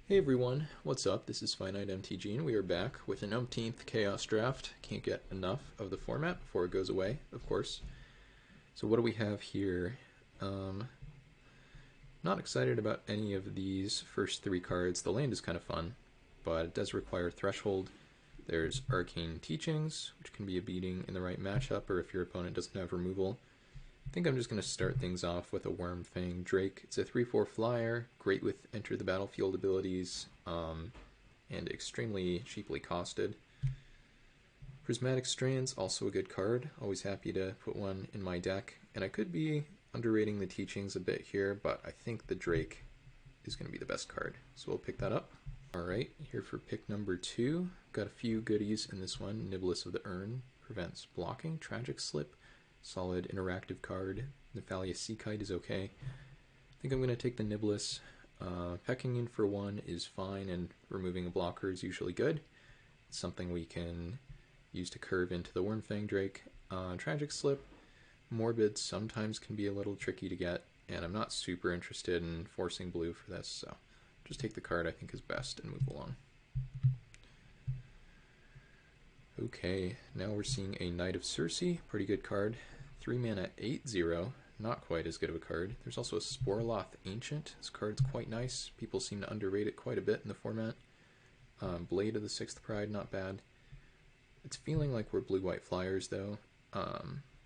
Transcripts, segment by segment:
Hey everyone, what's up? This is Finite MTG, and we are back with an umpteenth Chaos Draft. Can't get enough of the format before it goes away, of course. So what do we have here? Not excited about any of these first three cards. The land is kind of fun, but it does require Threshold. There's Arcane Teachings, which can be a beating in the right matchup, or if your opponent doesn't have removal. I think I'm just going to start things off with a Wyrmfang Drake. It's a 3/4 flyer, great with Enter the Battlefield abilities, and extremely cheaply costed. Prismatic Strands, also a good card. Always happy to put one in my deck. And I could be underrating the Teachings a bit here, but I think the Drake is going to be the best card. So we'll pick that up. Alright, here for pick number 2. Got a few goodies in this one. Niblis of the Urn prevents blocking. Tragic Slip, solid interactive card. Nephalia Seakite is okay. I think I'm going to take the Niblis. Pecking in for 1 is fine, and removing a blocker is usually good. It's something we can use to curve into the Wyrmfang Drake. Tragic Slip, Morbid sometimes can be a little tricky to get, and I'm not super interested in forcing blue for this, so just take the card I think is best and move along. Okay, now we're seeing a Knight of Circe, pretty good card. 3 mana 8/0, not quite as good of a card. There's also a Sporloth Ancient. This card's quite nice. People seem to underrate it quite a bit in the format. Blade of the Sixth Pride, not bad. It's feeling like we're blue-white flyers, though.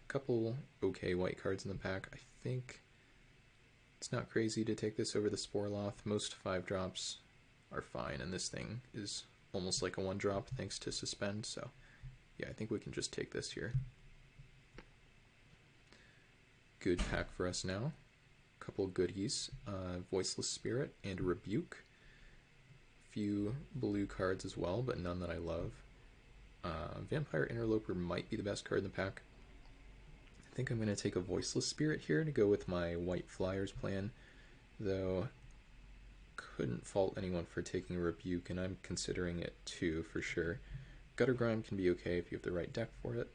Couple okay white cards in the pack. I think it's not crazy to take this over the Sporloth. Most 5-drops are fine, and this thing is almost like a 1-drop thanks to Suspend, so yeah, I think we can just take this here. Good pack for us now. Couple goodies. Voiceless Spirit and Rebuke. Few blue cards as well, but none that I love. Vampire Interloper might be the best card in the pack. I think I'm going to take a Voiceless Spirit here to go with my white flyers plan, though couldn't fault anyone for taking a Rebuke, and I'm considering it too for sure. Guttergrime can be okay if you have the right deck for it.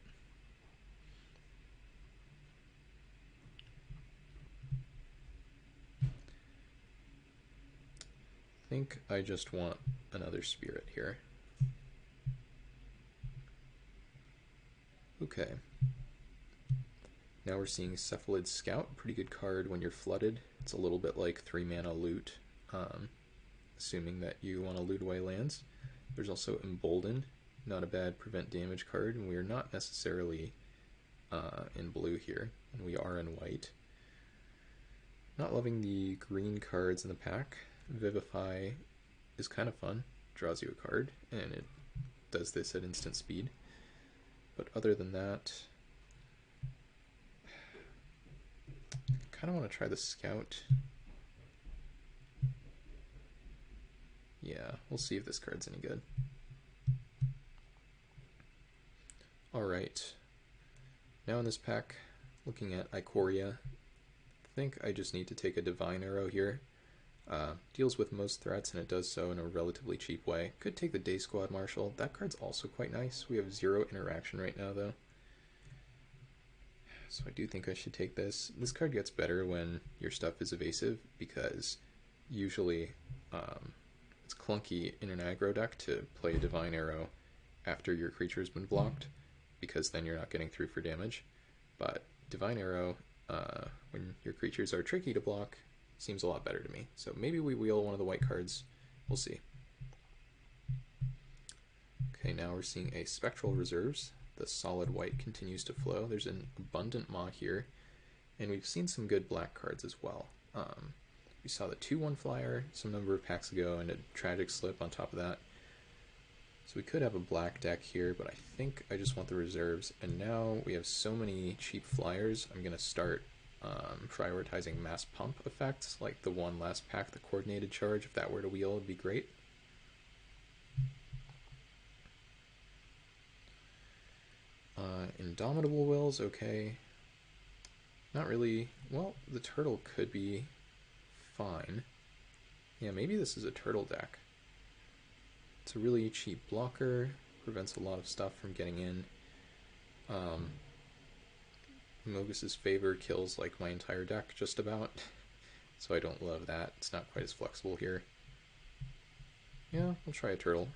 I think I just want another spirit here. Okay. Now we're seeing Cephalid Scout, pretty good card when you're flooded. It's a little bit like 3 mana loot, assuming that you want to loot away lands. There's also Embolden, not a bad prevent damage card, and we are not necessarily in blue here, and we are in white. Not loving the green cards in the pack. Vivify is kind of fun, draws you a card, and it does this at instant speed. But other than that, I kind of want to try the Scout. Yeah, we'll see if this card's any good. Alright, now in this pack, looking at Ikoria, I think I just need to take a Divine Arrow here. Deals with most threats, and it does so in a relatively cheap way. Could take the Day Squad Marshal. That card's also quite nice. We have 0 interaction right now, though. So I do think I should take this. This card gets better when your stuff is evasive, because usually it's clunky in an aggro deck to play a Divine Arrow after your creature has been blocked, because then you're not getting through for damage. But Divine Arrow, when your creatures are tricky to block, seems a lot better to me. So maybe we wheel one of the white cards. We'll see. Okay, now we're seeing a Spectral Reserves. The solid white continues to flow. There's an Abundant Maw here, and we've seen some good black cards as well. We saw the 2/1 flyer some number of packs ago, and a Tragic Slip on top of that. So we could have a black deck here, but I think I just want the reserves. And now we have so many cheap flyers, I'm going to start prioritizing mass pump effects, like the one last pack, the Coordinated Charge. If that were to wheel, it would be great. Indomitable Will's okay. Not really. Well, the turtle could be fine. Yeah, maybe this is a turtle deck. It's a really cheap blocker, prevents a lot of stuff from getting in. Mogus's Favor kills like my entire deck just about, so I don't love that. It's not quite as flexible here. Yeah, we'll try a turtle.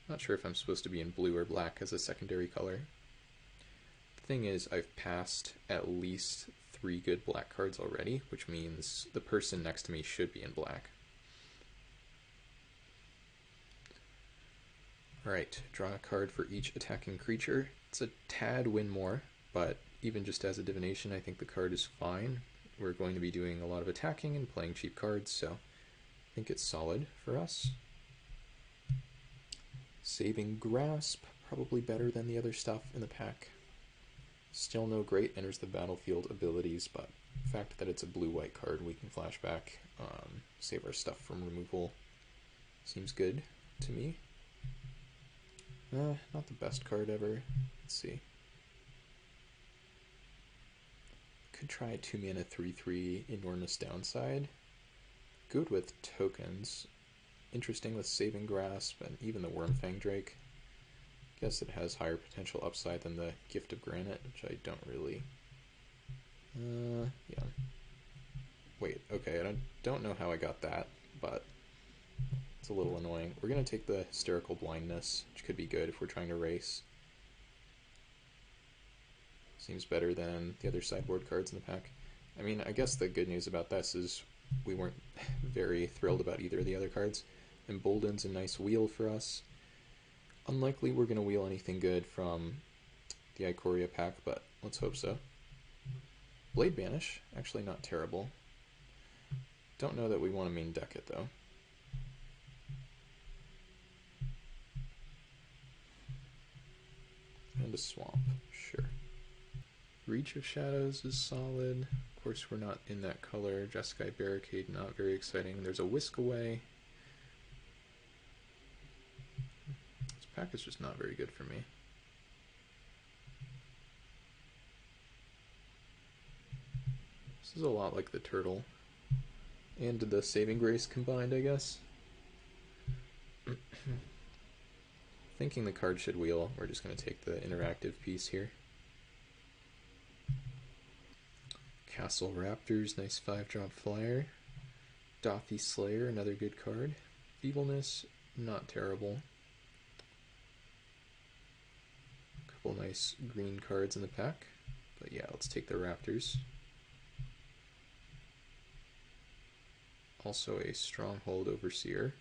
Not sure if I'm supposed to be in blue or black as a secondary color. The thing is, I've passed at least 3 good black cards already, which means the person next to me should be in black. Alright, draw a card for each attacking creature. It's a tad win more, but even just as a divination, I think the card is fine. We're going to be doing a lot of attacking and playing cheap cards, so I think it's solid for us. Saving Grasp, probably better than the other stuff in the pack. Still no great enters the battlefield abilities, but the fact that it's a blue-white card we can flashback, save our stuff from removal, seems good to me. Not the best card ever. Let's see. Could try a 2-mana 3/3 Enormous Downside. Good with tokens. Interesting with Saving Grasp and even the Wormfang Drake. Guess it has higher potential upside than the Gift of Granite, which I don't really... yeah. Wait, okay, I don't know how I got that, but it's a little annoying. We're going to take the Hysterical Blindness, which could be good if we're trying to race. Seems better than the other sideboard cards in the pack. I mean, I guess the good news about this is we weren't very thrilled about either of the other cards. Embolden's a nice wheel for us. Unlikely we're going to wheel anything good from the Ikoria pack, but let's hope so. Blade Banish, actually not terrible. Don't know that we want to main deck it, though. And a Swamp, sure. Reach of Shadows is solid. Of course, we're not in that color. Jeskai Barricade, not very exciting. There's a Whisk Away. This pack is just not very good for me. This is a lot like the Turtle and the Saving Grace combined, I guess. Thinking the card should wheel, we're just going to take the interactive piece here. Castle Raptors, nice 5-drop flyer. Dothy Slayer, another good card. Feebleness, not terrible. A couple nice green cards in the pack. But yeah, let's take the Raptors. Also a Stronghold Overseer,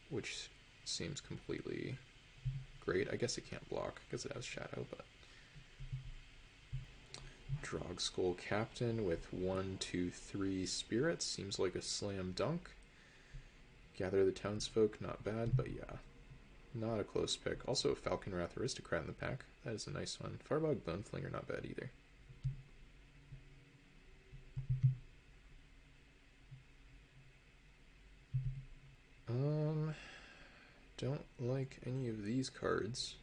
which seems completely great. I guess it can't block because it has Shadow, but... Drogskull Captain with 1, 2, 3 spirits seems like a slam dunk. Gather the Townsfolk, not bad, but yeah, not a close pick. Also a Falconwrath Aristocrat in the pack. That is a nice one. Farbog Boneflinger, not bad either. Don't like any of these cards.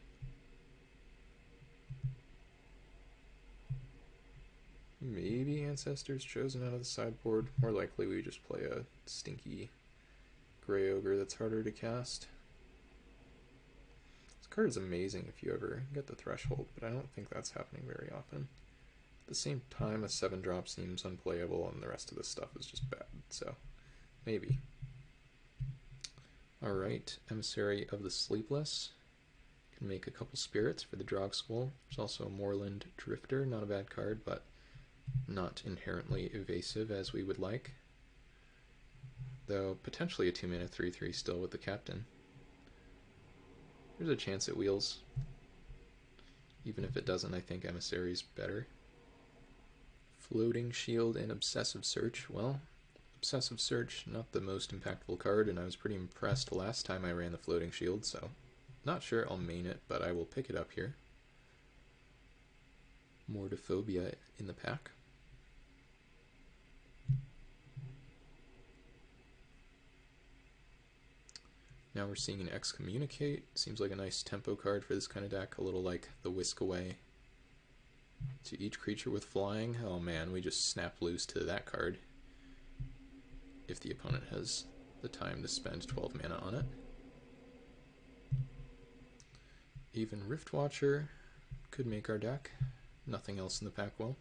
Maybe Ancestors Chosen out of the sideboard. More likely we just play a stinky Grey Ogre that's harder to cast. This card is amazing if you ever get the Threshold, but I don't think that's happening very often. At the same time, a 7-drop seems unplayable and the rest of the stuff is just bad, so maybe. Alright, Emissary of the Sleepless. Can make a couple spirits for the Drogskull. There's also a Moorland Drifter, not a bad card, but not inherently evasive as we would like. Though potentially a 2-mana 3/3 still with the Captain. There's a chance it wheels. Even if it doesn't, I think Emissary's better. Floating Shield and Obsessive Search. Well, Obsessive Search, not the most impactful card, and I was pretty impressed last time I ran the Floating Shield, so not sure I'll main it, but I will pick it up here. Mordophobia in the pack. Now we're seeing an Excommunicate. Seems like a nice tempo card for this kind of deck, a little like the Whisk Away. To each creature with flying. Oh man, we just snap loose to that card. If the opponent has the time to spend 12 mana on it. Even Riftwatcher could make our deck. Nothing else in the pack will.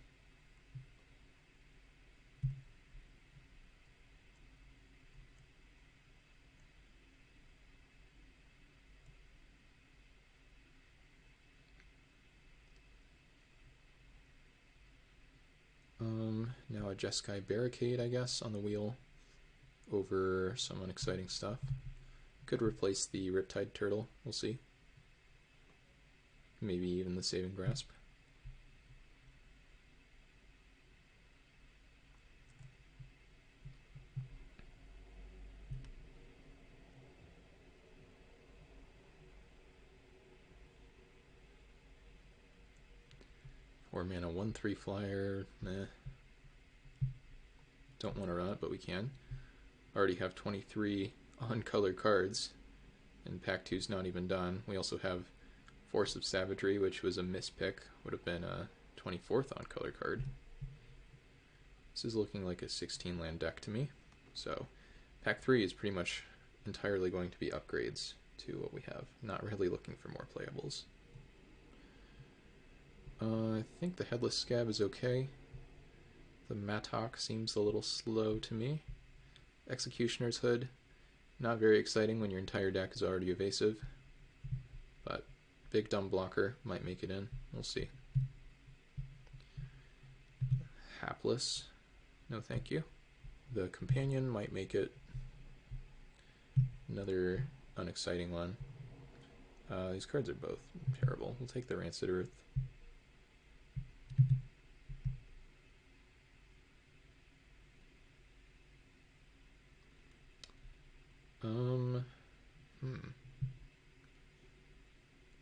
Jeskai Barricade, I guess, on the wheel over some unexciting stuff. Could replace the Riptide Turtle, we'll see. Maybe even the Saving Grasp. Four mana, 1/3 flyer, meh. Don't want to run it, but we can. Already have 23 on-color cards, and Pack 2's not even done. We also have Force of Savagery, which was a mispick, would have been a 24th on-color card. This is looking like a 16-land deck to me, so Pack 3 is pretty much entirely going to be upgrades to what we have, not really looking for more playables. I think the Headless Scab is okay. The Mattock seems a little slow to me. Executioner's Hood, not very exciting when your entire deck is already evasive, but big dumb blocker might make it in. We'll see. Hapless, no thank you. The Companion might make it. Another unexciting one. These cards are both terrible. We'll take the Rancid Earth.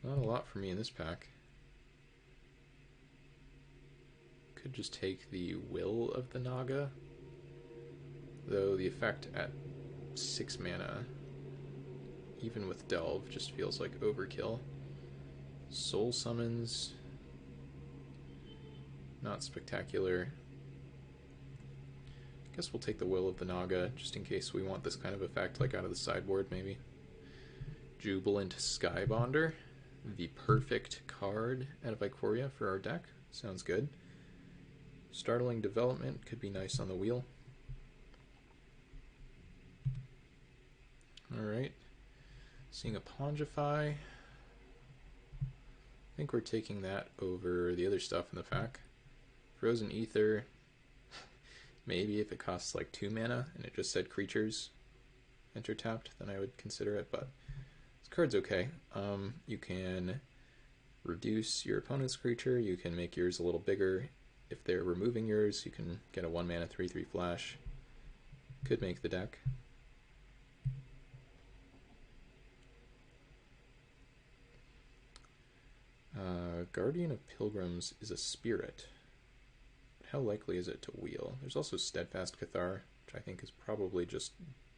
Not a lot for me in this pack. Could just take the Will of the Naga, though the effect at 6 mana, even with Delve, just feels like overkill. Soul Summons, not spectacular. Guess we'll take the Will of the Naga, just in case we want this kind of effect, like out of the sideboard, maybe. Jubilant Skybonder, the perfect card out of Ikoria for our deck. Sounds good. Startling Development could be nice on the wheel. Alright. Seeing a Pongify. I think we're taking that over the other stuff in the pack. Frozen Ether. Maybe if it costs like 2 mana and it just said creatures enter tapped, then I would consider it, but this card's okay. You can reduce your opponent's creature, you can make yours a little bigger. If they're removing yours, you can get a 1 mana 3/3 flash. Could make the deck. Guardian of Pilgrims is a spirit. How likely is it to wheel? There's also Steadfast Cathar, which I think is probably just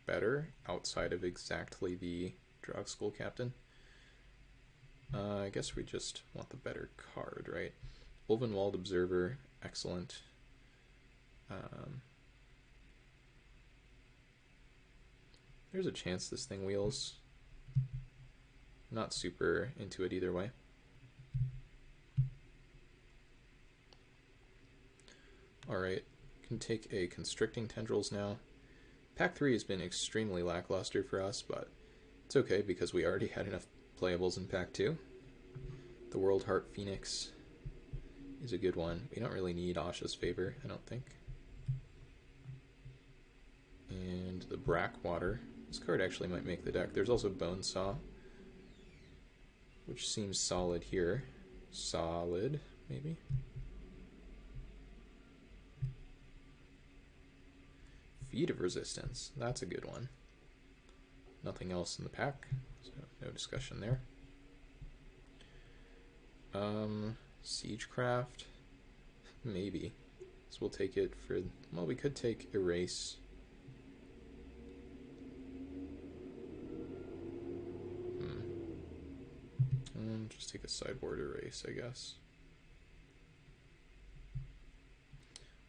better outside of exactly the Drog School Captain. I guess we just want the better card, right? Ulvenwald Observer, excellent. There's a chance this thing wheels. Not super into it either way. Alright, can take a Constricting Tendrils now. Pack 3 has been extremely lackluster for us, but it's okay because we already had enough playables in Pack 2. The World Heart Phoenix is a good one. We don't really need Asha's Favor, I don't think. And the Brackwater. This card actually might make the deck. There's also Bonesaw, which seems solid here. Solid, maybe? Feet of Resistance. That's a good one. Nothing else in the pack, so no discussion there. Siegecraft. Maybe. So we'll take it for... Well, we could take Erase. Just take a sideboard Erase, I guess.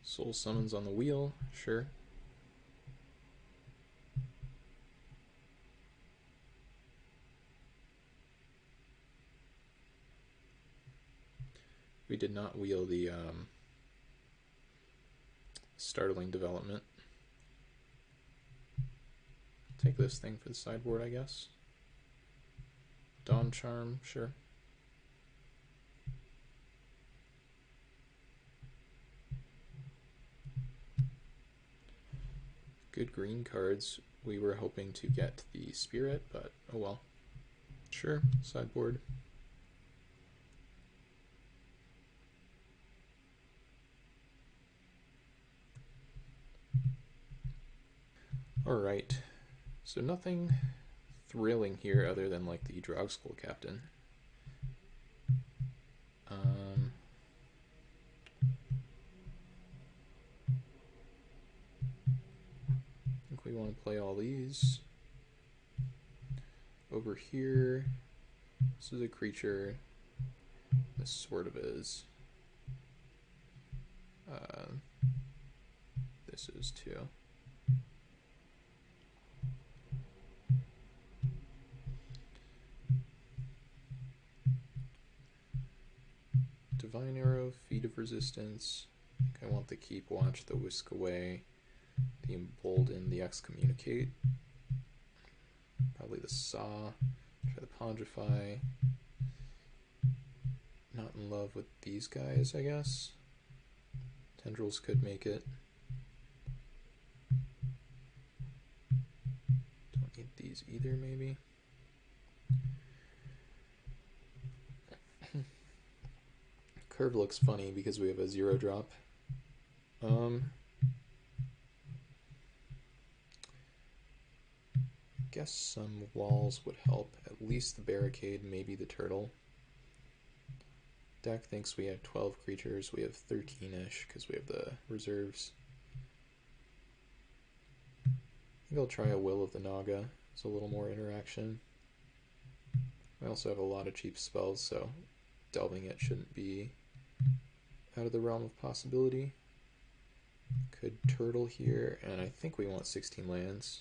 Soul Summons on the wheel, sure. We did not wheel the Startling Development. Take this thing for the sideboard, I guess. Dawn Charm, sure. good green cards. We were hoping to get the Spirit, but oh well. Sure, sideboard. Alright, so nothing thrilling here other than like the Drogskol Captain. I think we want to play all these. Over here, this is a creature. This sort of is. This is too. Divine Arrow, Feet of Resistance. I want the Keep Watch, the Whisk Away, the Embolden, the Excommunicate. Probably the Saw. Try the Pondrify. Not in love with these guys, I guess. Tendrils could make it. Don't need these either, maybe. Curve looks funny because we have a 0-drop. Guess some walls would help. At least the Barricade, maybe the Turtle. Deck thinks we have 12 creatures. We have 13-ish because we have the reserves. I think I'll try a Will of the Naga. It's a little more interaction. I also have a lot of cheap spells, so delving it shouldn't be out of the realm of possibility. Could Turtle here, and I think we want 16 lands.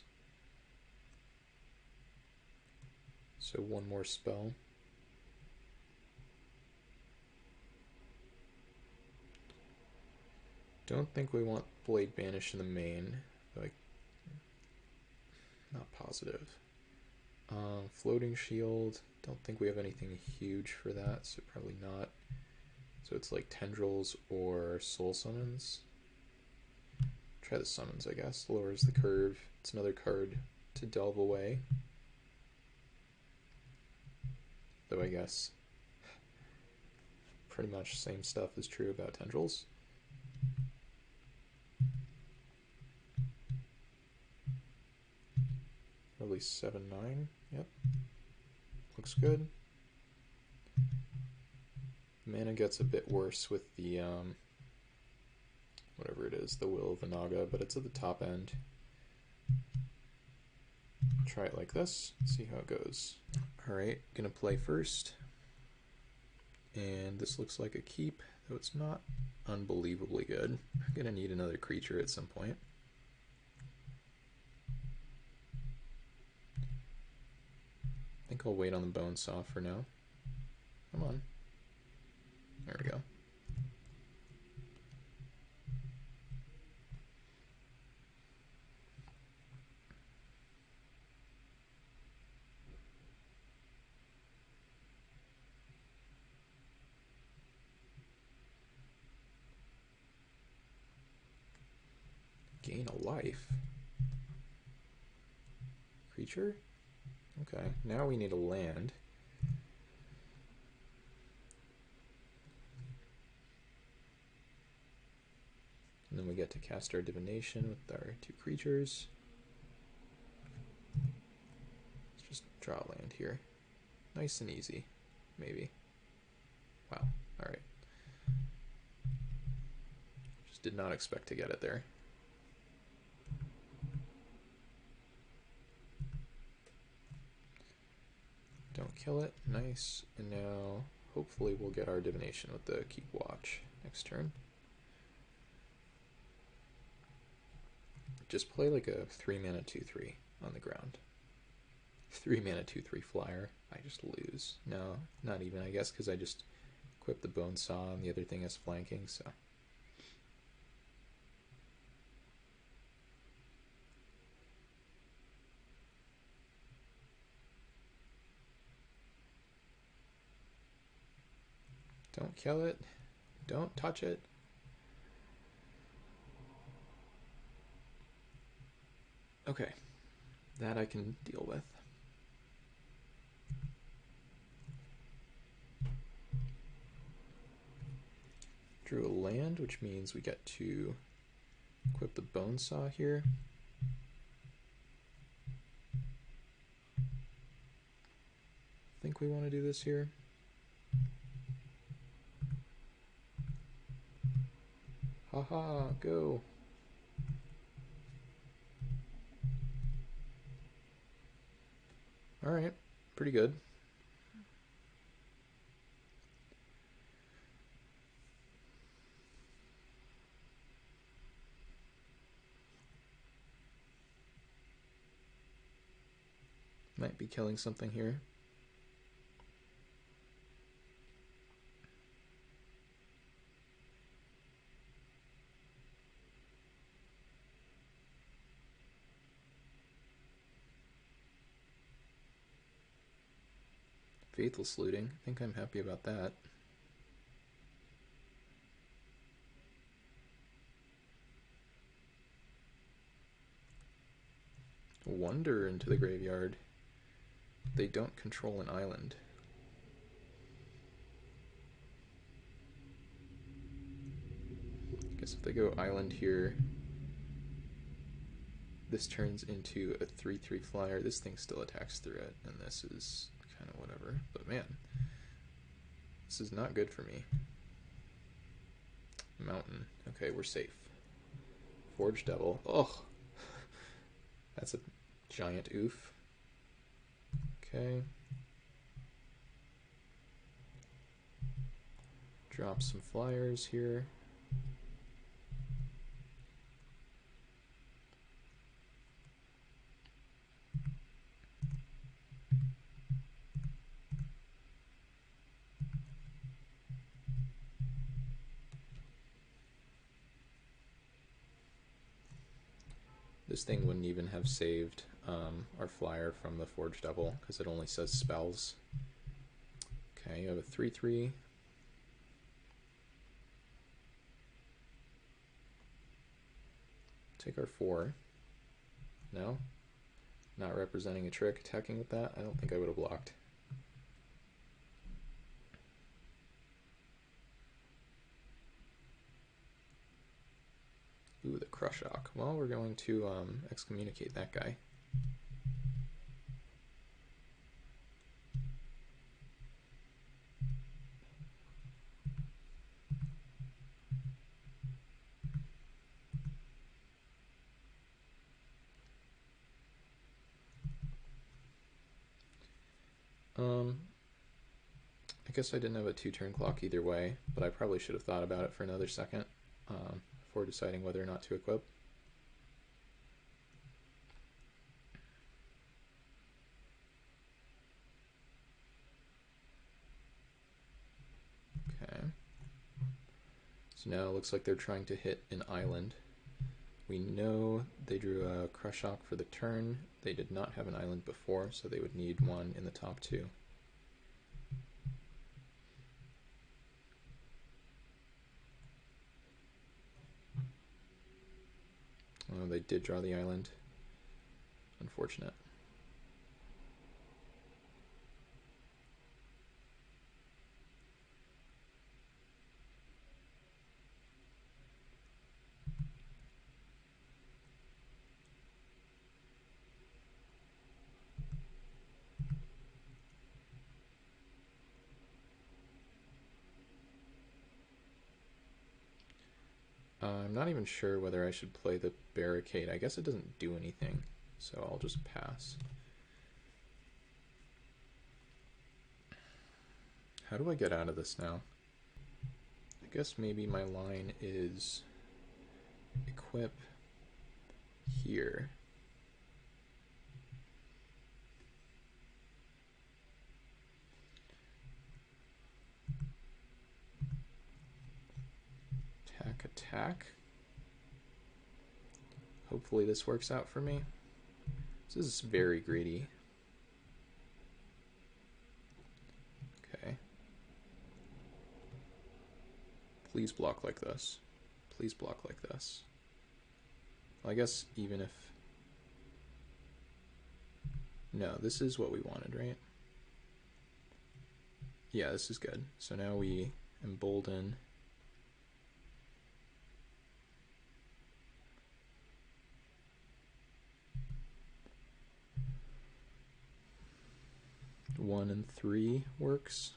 So one more spell. Don't think we want Blade Banish in the main. Like, not positive. Floating Shield. Don't think we have anything huge for that, so probably not. So it's like Tendrils or Soul Summons. Try the Summons, I guess. Lowers the curve. It's another card to delve away. Though I guess pretty much same stuff is true about Tendrils. Probably 7/9. Yep. Looks good. Mana gets a bit worse with the whatever it is, the Will of the Naga, but it's at the top end. Try it like this, see how it goes. Alright, gonna play first. And this looks like a keep, though it's not unbelievably good. I'm gonna need another creature at some point. I think I'll wait on the Bonesaw for now. Come on. There we go. Gain a life. Creature? Okay, now we need a land. And then we get to cast our Divination with our 2 creatures. Let's just draw a land here. Nice and easy, maybe. Wow, alright. Just did not expect to get it there. Don't kill it, nice. And now, hopefully we'll get our Divination with the Keep Watch next turn. Just play like a 3-mana 2/3 on the ground. 3-mana 2/3 flyer. I just lose. No, not even, I guess, because I just equip the Bonesaw and the other thing is flanking, so. Don't kill it. Don't touch it. Okay, that I can deal with. Drew a land, which means we get to equip the bone saw here. I think we want to do this here. Haha, go. Alright, pretty good. Might be killing something here. Faithless looting. I think I'm happy about that. Wonder into the graveyard. They don't control an island. Guess if they go island here, this turns into a 3/3 flyer. This thing still attacks through it, and this is kind of whatever. But man, this is not good for me. Mountain. Okay, we're safe. Forge Devil. Oh, that's a giant oof. Okay. Drop some flyers here. This thing wouldn't even have saved our flyer from the Forge Devil because it only says spells. Okay, you have a 3/3. Take our 4. No? Not representing a trick, attacking with that? I don't think I would have blocked. Ooh, the Crushok. Well, we're going to excommunicate that guy. I guess I didn't have a 2-turn clock either way, but I probably should have thought about it for another second before deciding whether or not to equip. Okay. So now it looks like they're trying to hit an island. We know they drew a Crushok for the turn. They did not have an island before, so they would need one in the top 2. Oh, they did draw the island. Unfortunate. I'm not even sure whether I should play the Barricade. I guess it doesn't do anything, so I'll just pass. How do I get out of this now? I guess maybe my line is equip here. Attack. Hopefully this works out for me. This is very greedy. Okay. Please block like this. Please block like this. Well, I guess even if No, this is what we wanted, right? Yeah, this is good. So now we embolden. One and three works.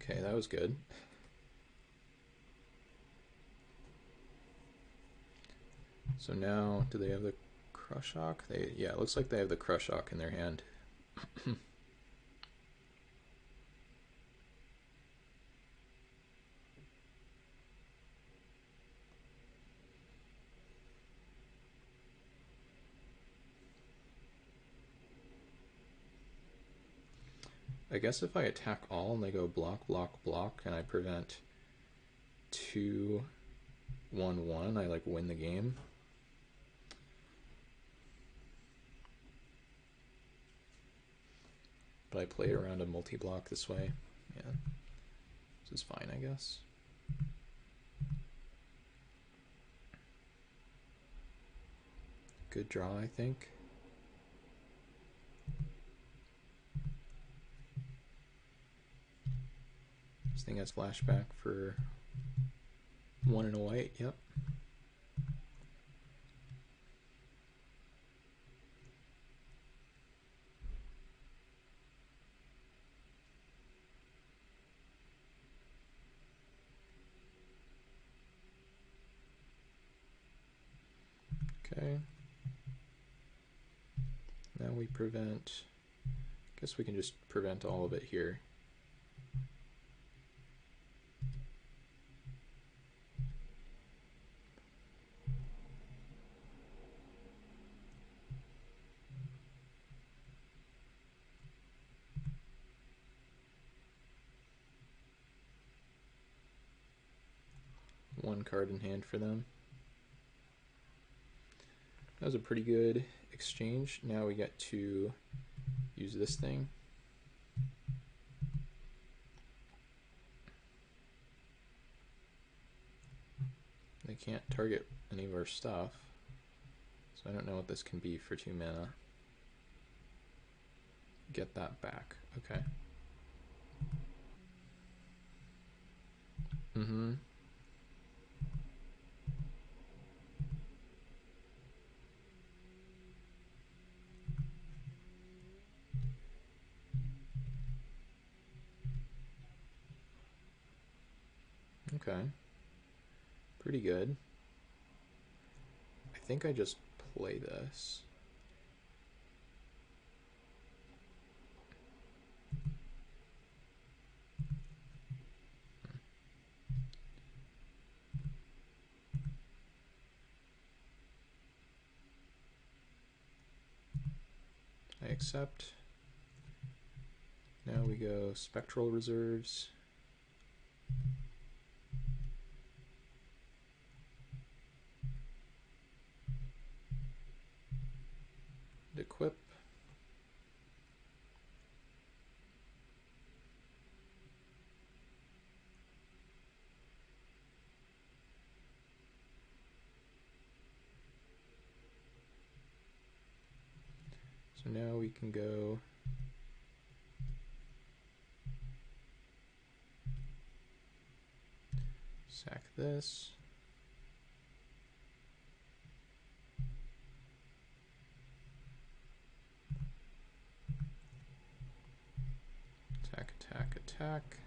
Okay, that was good. So now, do they have the Crushok? Yeah, it looks like they have the Crushok in their hand. I guess if I attack all and they go block, block, block, and I prevent 2/1/1, I like win the game. But I play around a multi-block this way. Yeah, this is fine, I guess. Good draw, I think. This thing has flashback for 1 and a white, yep. Okay. Now we prevent, I guess we can just prevent all of it here. One card in hand for them. That was a pretty good exchange. Now we get to use this thing. They can't target any of our stuff, so I don't know what this can be for 2 mana. Get that back. Okay. Mm-hmm. Okay. Pretty good. I think I just play this. I accept. Now we go Spectral Reserves. Equip. So now we can go sack this. Attack, attack, attack.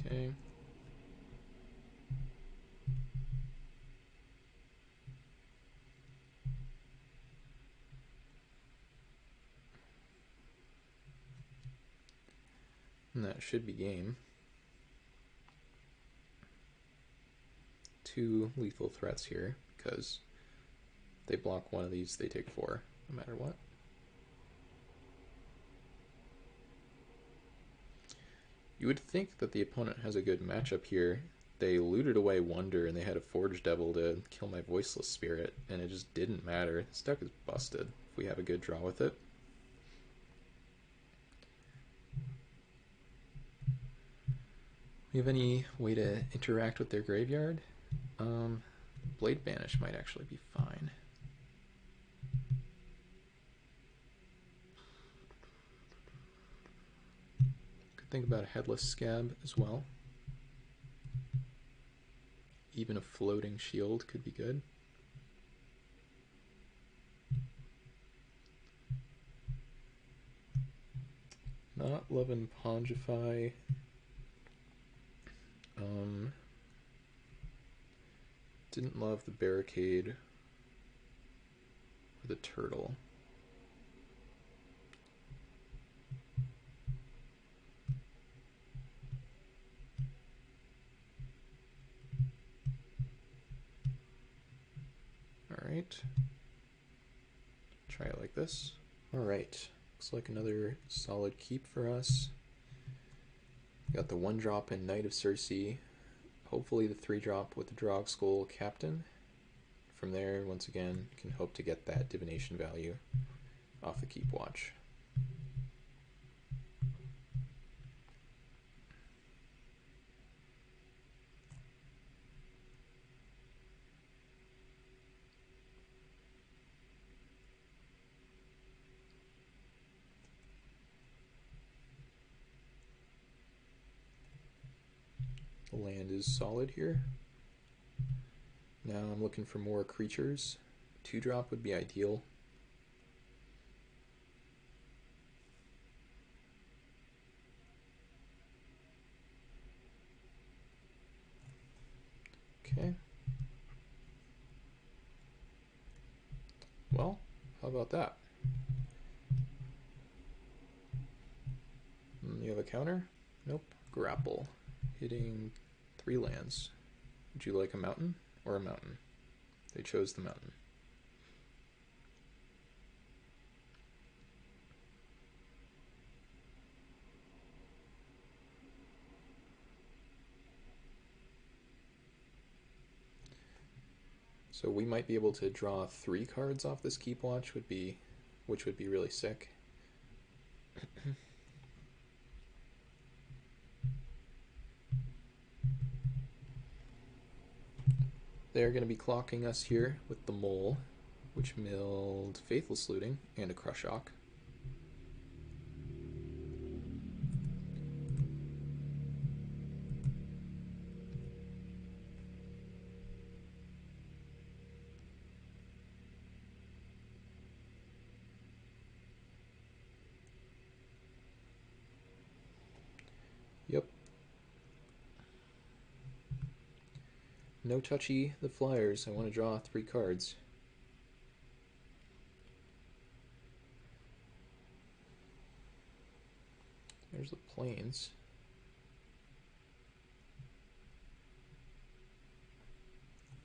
Okay. And that should be game. 2 lethal threats here, because they block one of these, they take 4, no matter what. You would think that the opponent has a good matchup here. They looted away Wonder and they had a Forge Devil to kill my Voiceless Spirit, and it just didn't matter. This deck is busted if we have a good draw with it. We have any way to interact with their graveyard? Blade Banish might actually be fine. Could think about a Headless Scab as well. Even a Floating Shield could be good. Not loving Pongify. Didn't love the Barricade or the Turtle. Alright. Try it like this. Alright. Looks like another solid keep for us. Got the 1-drop in Knight of Circe. Hopefully the 3-drop with the Drogskol Captain. From there, once again, you can hope to get that divination value off the Keep Watch. The land is solid here. Now I'm looking for more creatures. 2-drop would be ideal. Okay. Well, how about that? You have a counter? Nope. Grapple. Hitting 3 lands. Would you like a mountain or a mountain? They chose the mountain. So we might be able to draw 3 cards off this Keep Watch, which would be really sick. They're going to be clocking us here with the Mole, which milled Faithless Looting and a Crushhawk. Yep. No touchy the Flyers. I want to draw 3 cards. There's the Plains.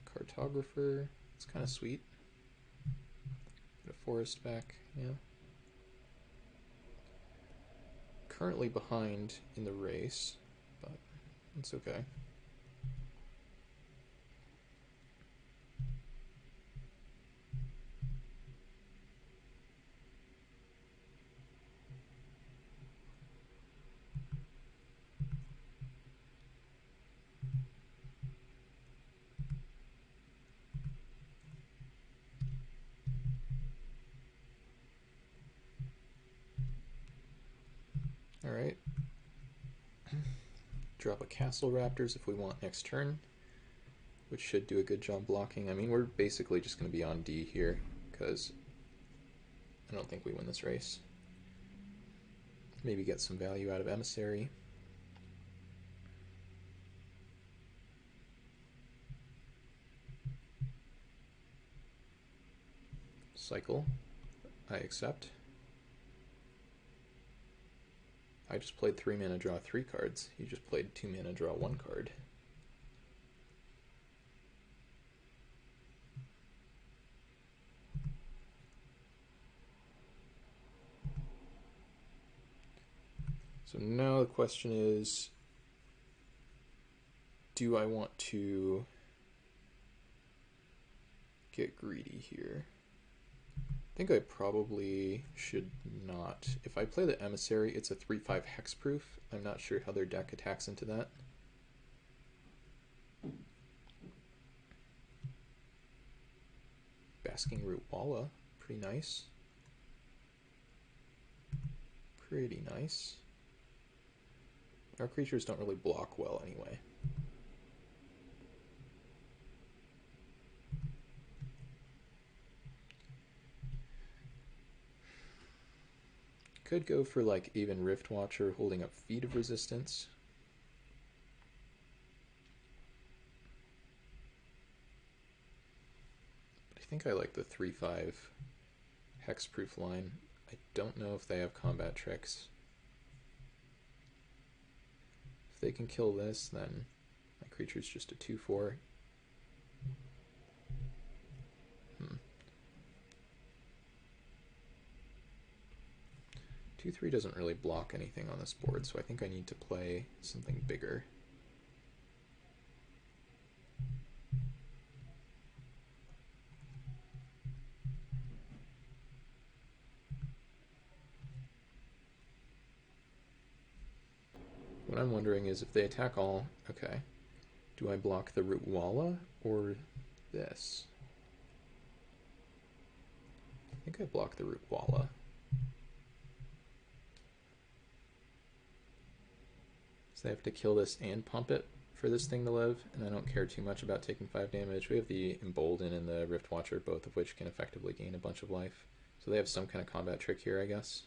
Cartographer. It's kind of sweet. Get a forest back, yeah. Currently behind in the race, but it's okay. Alright. Drop a Castle Raptors if we want next turn, which should do a good job blocking. I mean, we're basically just going to be on D here, because I don't think we win this race. Maybe get some value out of Emissary. Cycle. I accept. I just played 3 mana, draw 3 cards. You just played 2 mana, draw 1 card. So now the question is, do I want to get greedy here? I think I probably should not. If I play the Emissary, it's a 3/5 hexproof. I'm not sure how their deck attacks into that. Basking Root Walla, pretty nice. Pretty nice. Our creatures don't really block well anyway. Could go for like even Rift Watcher holding up Feet of Resistance. But I think I like the 3/5 hexproof line. I don't know if they have combat tricks. If they can kill this, then my creature's just a 2/4. 2/3 doesn't really block anything on this board, so I think I need to play something bigger. What I'm wondering is if they attack all, okay, do I block the Root Walla or this? I think I block the Root Walla. So they have to kill this and pump it for this thing to live, and I don't care too much about taking 5 damage. We have the Embolden and the Rift Watcher, both of which can effectively gain a bunch of life. So they have some kind of combat trick here, I guess.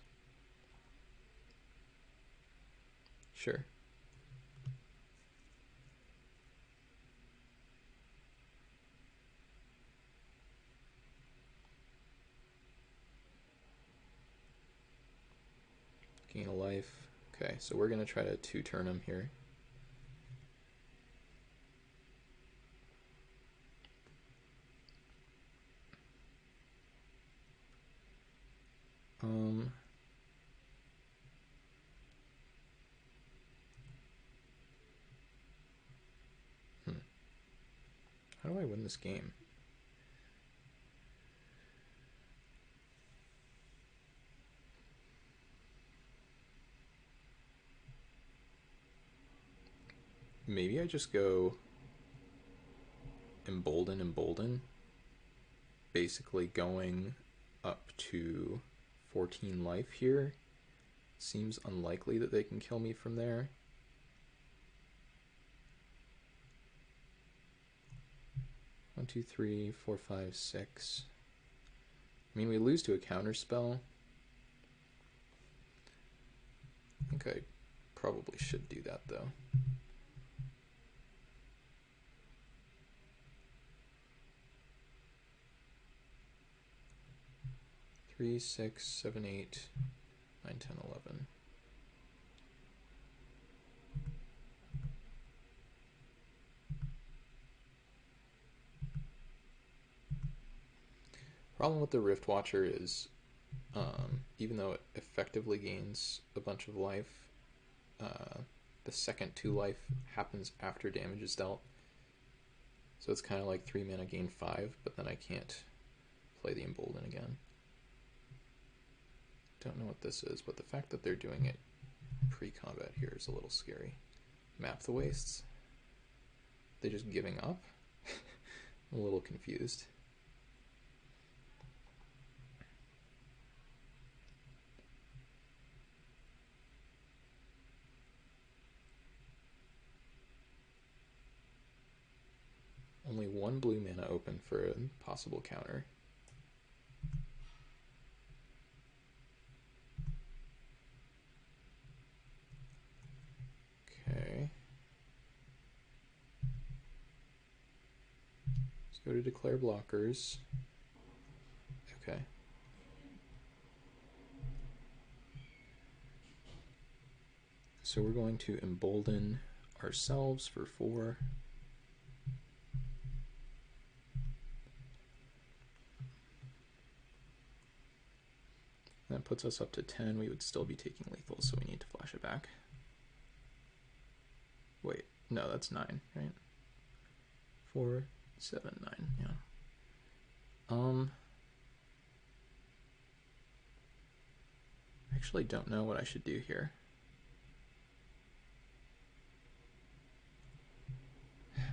Sure. Gain a life. Okay, so we're going to try to 2-turn him here. How do I win this game? Maybe I just go Embolden, basically going up to 14 life here. Seems unlikely that they can kill me from there. One, two, three, four, five, six. I mean, we lose to a counter spell. I think I probably should do that though. Three, six, seven, 8, 9, 10, 11. Problem with the Rift Watcher is, even though it effectively gains a bunch of life, the second 2 life happens after damage is dealt. So it's kind of like 3 mana gain 5, but then I can't play the Embolden again. Don't know what this is, but the fact that they're doing it pre-combat here is a little scary. Map the Wastes? They just giving up? I'm a little confused. Only 1 blue mana open for a possible counter. Okay. Let's go to declare blockers. Okay. So we're going to embolden ourselves for 4. That puts us up to 10. We would still be taking lethal, so we need to flash it back. Wait, no, that's 9, right? 4, 7, 9, yeah. I actually don't know what I should do here.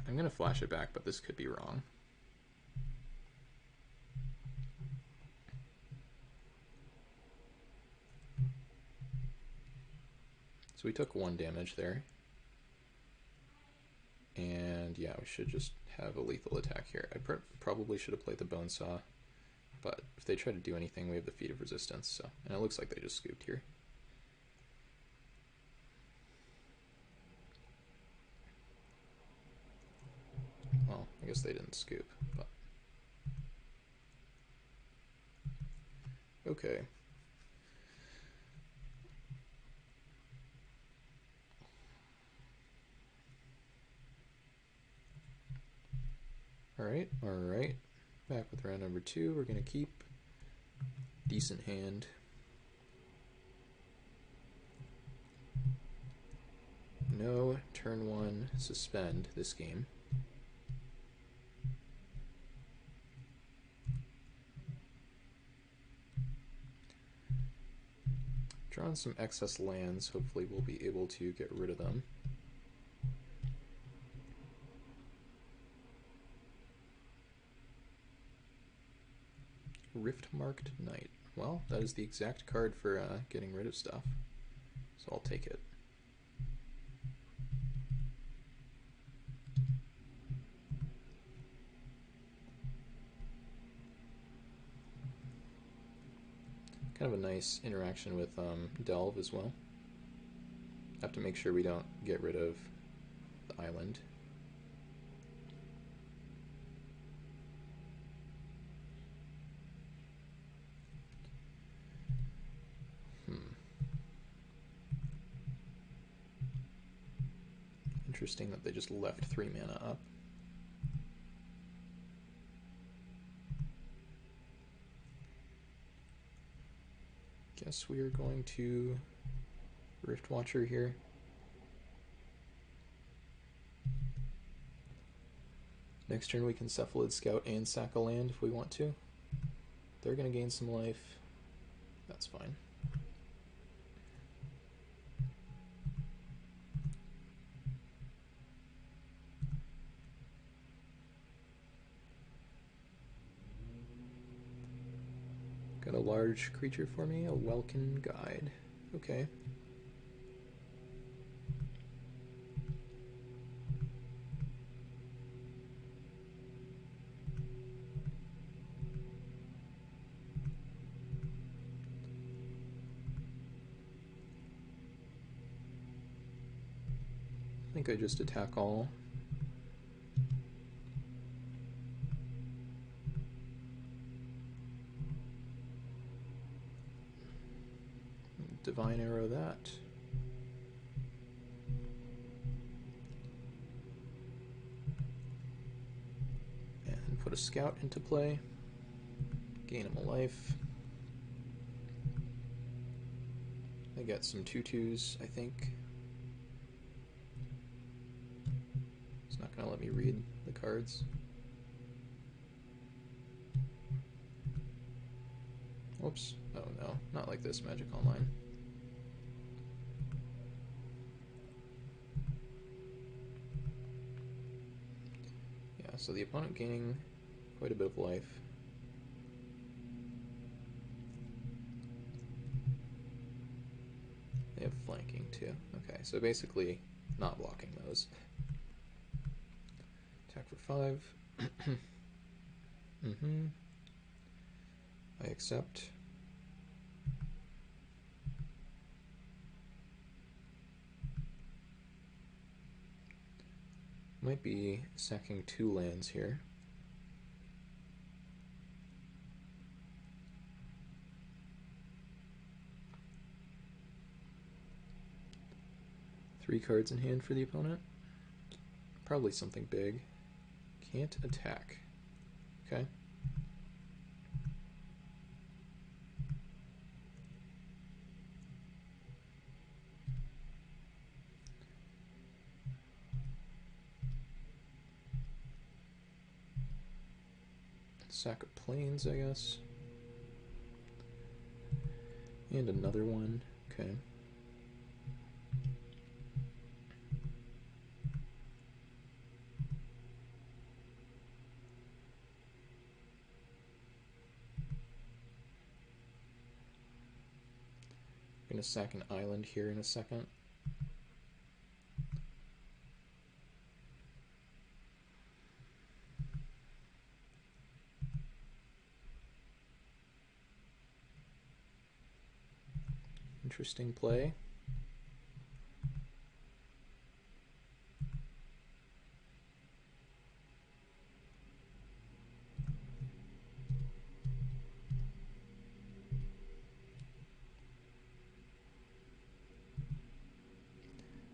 I'm going to flash it back, but this could be wrong. So we took 1 damage there. And yeah, we should just have a lethal attack here. I probably should have played the Bone Saw, but if they try to do anything, we have the Feat of Resistance. So, and it looks like they just scooped here. Well, I guess they didn't scoop, but okay. Alright, alright. Back with round number 2. We're going to keep. Decent hand. No turn 1 suspend this game. Drawing some excess lands. Hopefully we'll be able to get rid of them. Rift-marked Knight. Well, that is the exact card for getting rid of stuff. So I'll take it. Kind of a nice interaction with Delve as well. Have to make sure we don't get rid of the island. Interesting that they just left 3 mana up. Guess we are going to Rift Watcher here. Next turn we can Cephalid Scout and sack a land if we want to. They're going to gain some life. That's fine. Got a large creature for me, a Welkin Guide. Okay. I think I just attack all. Divine Arrow that. And put a Scout into play. Gain him a life. I got some 2/2s, I think. It's not going to let me read the cards. Whoops. Oh no, not like this, Magic Online. Yeah, so the opponent gaining quite a bit of life. They have flanking too. Okay, so basically not blocking those. Attack for 5. I accept. Might be sacking 2 lands here. 3 cards in hand for the opponent. Probably something big. Can't attack. Okay. Sack of plains, I guess. And another one. Okay. I'm gonna sack an island here in a second. Interesting play.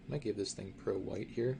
Might give this thing pro white here.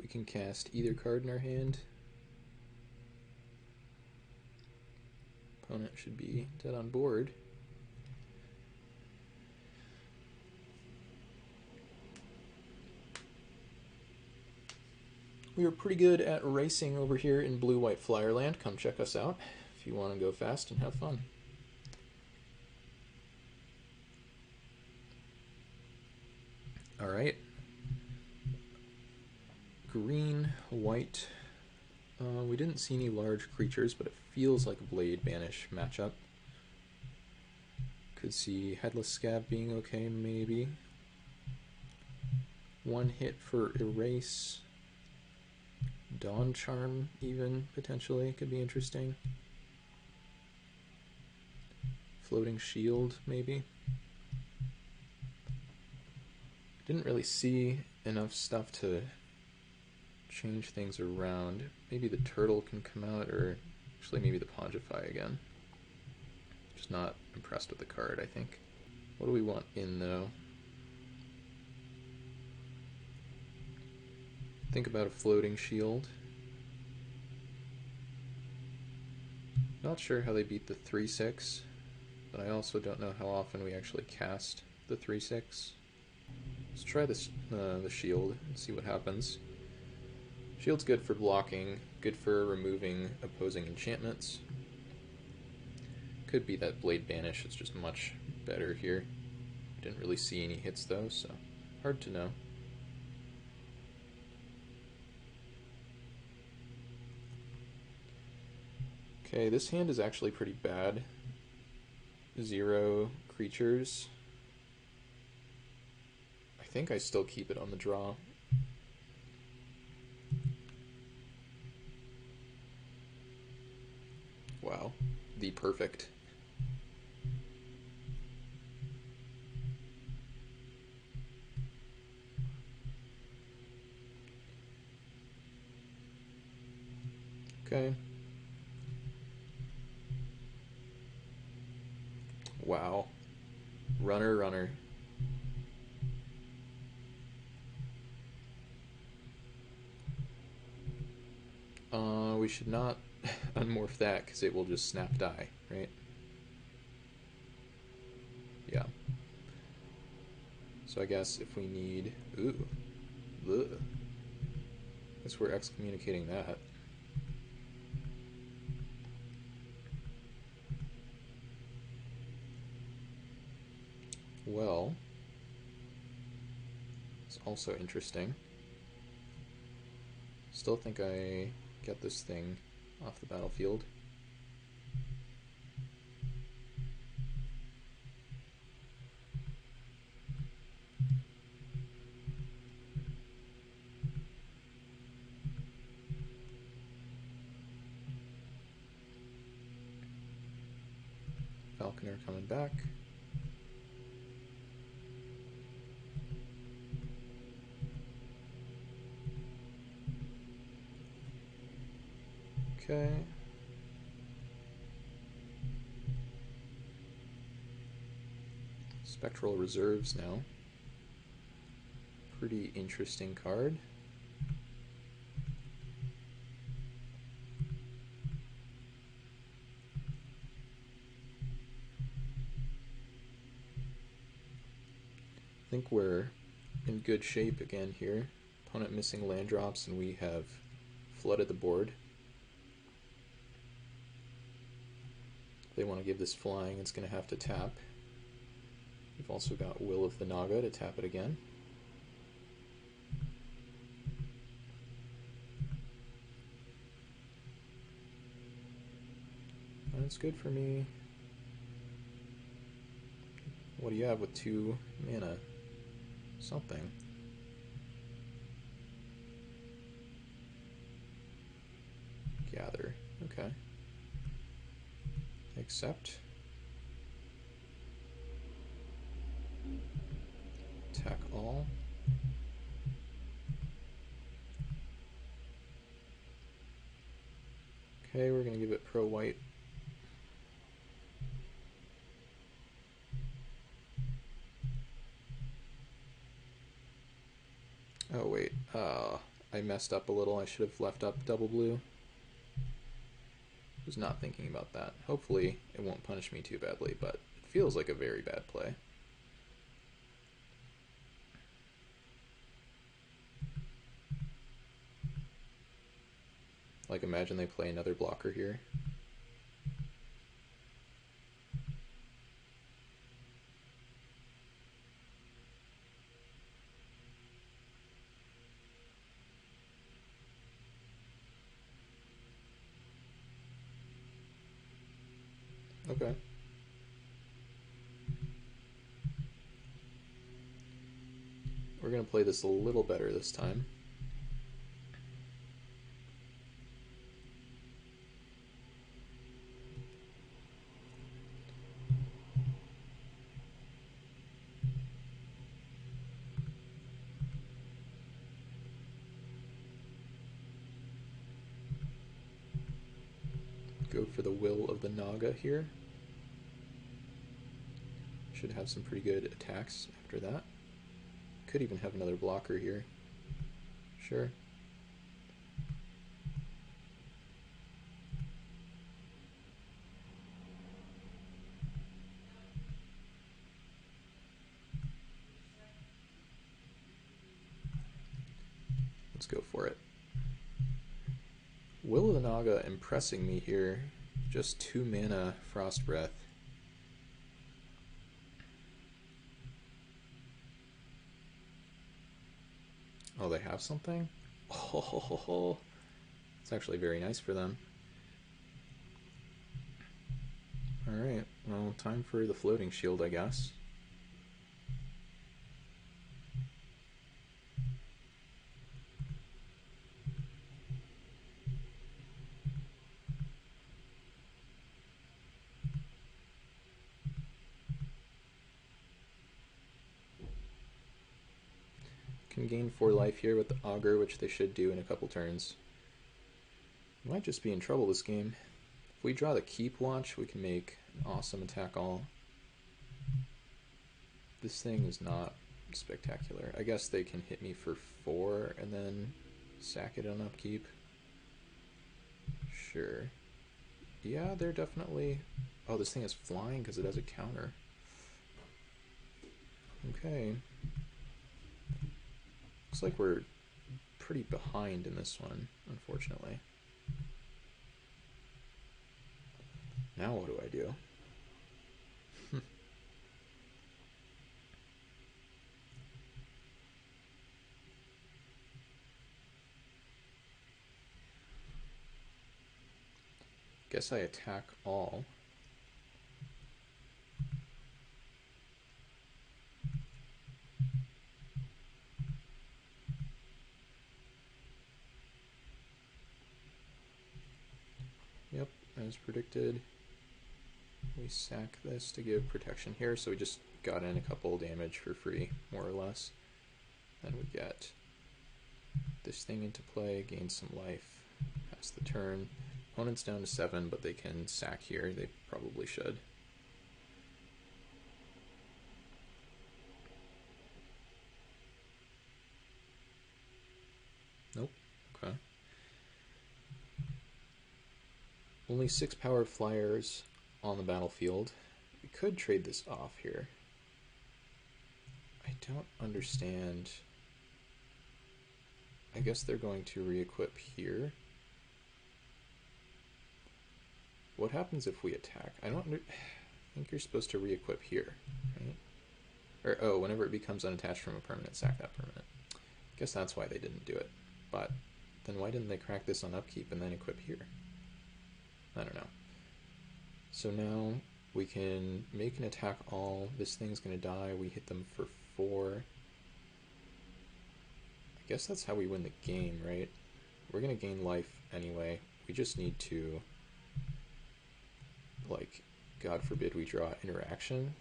We can cast either card in our hand. Opponent should be dead on board. We are pretty good at racing over here in Blue-White Flyerland. Come check us out if you want to go fast and have fun. Alright. Green, white. We didn't see any large creatures, but it feels like a Blade Banish matchup. Could see Headless Scab being okay, maybe. One hit for Erase. Dawn Charm, even, potentially, could be interesting. Floating Shield, maybe. Didn't really see enough stuff to change things around. Maybe the turtle can come out, or actually maybe the Pongify again. Just not impressed with the card, I think. What do we want in, though? Think about a Floating Shield. Not sure how they beat the 3/6, but I also don't know how often we actually cast the 3/6. Let's try this, the shield and see what happens. Shield's good for blocking, good for removing opposing enchantments. Could be that Blade Banish is just much better here. Didn't really see any hits though, so hard to know. Okay, this hand is actually pretty bad. 0 creatures. I think I still keep it on the draw. Wow, the perfect. Okay. Wow. Runner, runner. We should not unmorph that because it will just snap die, right? Yeah. So I guess if we need... Ooh. Ugh. Guess we're excommunicating that. Well, it's also interesting. Still think I get this thing off the battlefield. Falconer coming back. Okay. Spectral Reserves now. Pretty interesting card. I think we're in good shape again here. Opponent missing land drops, and we have flooded the board. If they want to give this flying, it's going to have to tap. We've also got Will of the Naga to tap it again. That's good for me. What do you have with 2 mana? Something. Gather. Okay. Accept. Attack all. Okay, we're going to give it pro white. Oh wait, I messed up a little. I should have left up double blue. Was not thinking about that. Hopefully it won't punish me too badly, but it feels like a very bad play. Like, imagine they play another blocker here. Okay. We're going to play this a little better this time. Go for the Will of the Naga here. Should have some pretty good attacks after that. Could even have another blocker here. Sure. Let's go for it. Will of the Naga impressing me here. Just 2 mana Frost Breath. Oh, they have something? Oh, it's actually very nice for them. Alright, well, time for the Floating Shield, I guess. Can gain 4 life here with the Augur, which they should do in a couple turns. Might just be in trouble this game. If we draw the Keep Watch, we can make an awesome attack all. This thing is not spectacular. I guess they can hit me for 4 and then sack it on upkeep. Sure. Yeah, they're definitely... Oh, this thing is flying because it has a counter. Okay. Looks like we're pretty behind in this one, unfortunately. Now what do I do? Guess I attack all. Yep, as predicted. We sack this to give protection here, so we just got in a couple damage for free, more or less. Then we get this thing into play, gain some life, pass the turn. Opponent's down to 7, but they can sack here. They probably should. Nope. Okay. Only 6 power flyers on the battlefield. We could trade this off here. I don't understand. I guess they're going to re-equip here. What happens if we attack? I think you're supposed to re-equip here, right? Or, oh, whenever it becomes unattached from a permanent, sack that permanent. I guess that's why they didn't do it. But then why didn't they crack this on upkeep and then equip here? I don't know. So now we can make an attack all. This thing's going to die. We hit them for 4. I guess that's how we win the game, right? We're going to gain life anyway. We just need to, like, God forbid we draw interaction.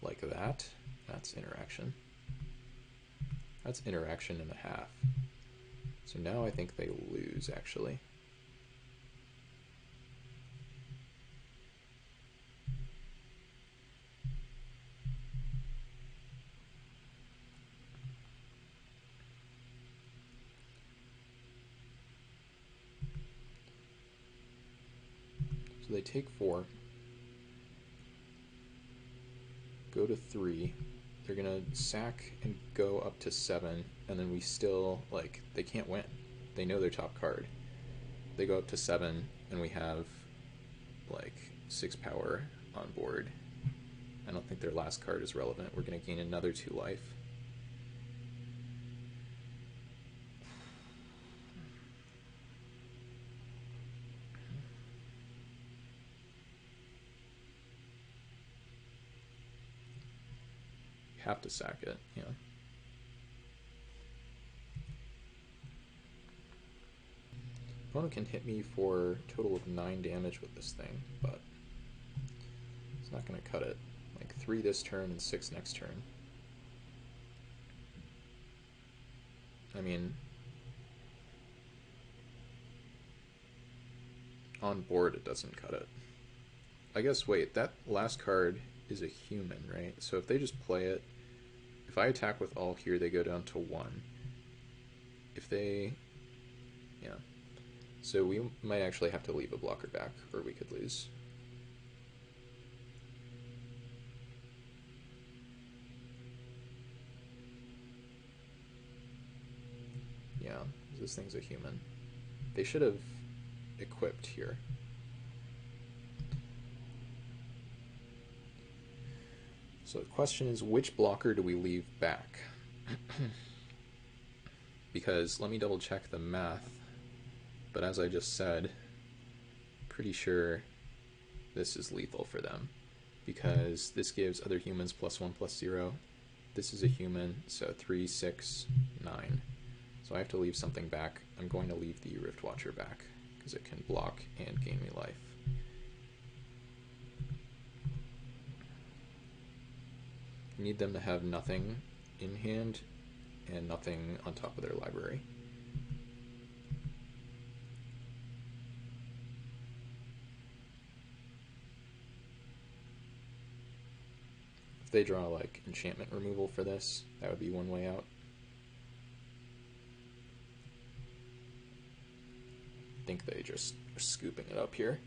Like that. That's interaction. That's interaction and a half. So now I think they lose, actually. So they take 4. Go to 3. They're gonna sack and go up to 7, and then we still, like, they can't win. They know their top card. They go up to 7, and we have, like, 6 power on board. I don't think their last card is relevant. We're gonna gain another 2 life. Have to sack it, yeah. Opponent can hit me for a total of 9 damage with this thing, but it's not going to cut it. Like 3 this turn and 6 next turn. I mean, on board it doesn't cut it. I guess, wait, that last card is a human, right? So if they just play it, if I attack with all here, they go down to 1. If they, yeah. So we might actually have to leave a blocker back, or we could lose. Yeah, this thing's a human. They should have equipped here. So the question is, which blocker do we leave back? Because let me double check the math, but as I just said, pretty sure this is lethal for them, because this gives other humans +1/+0. This is a human, so 3, 6, 9. So I have to leave something back. I'm going to leave the Rift Watcher back, because it can block and gain me life. Need them to have nothing in hand and nothing on top of their library. If they draw like enchantment removal for this, that would be one way out. I think they just are scooping it up here.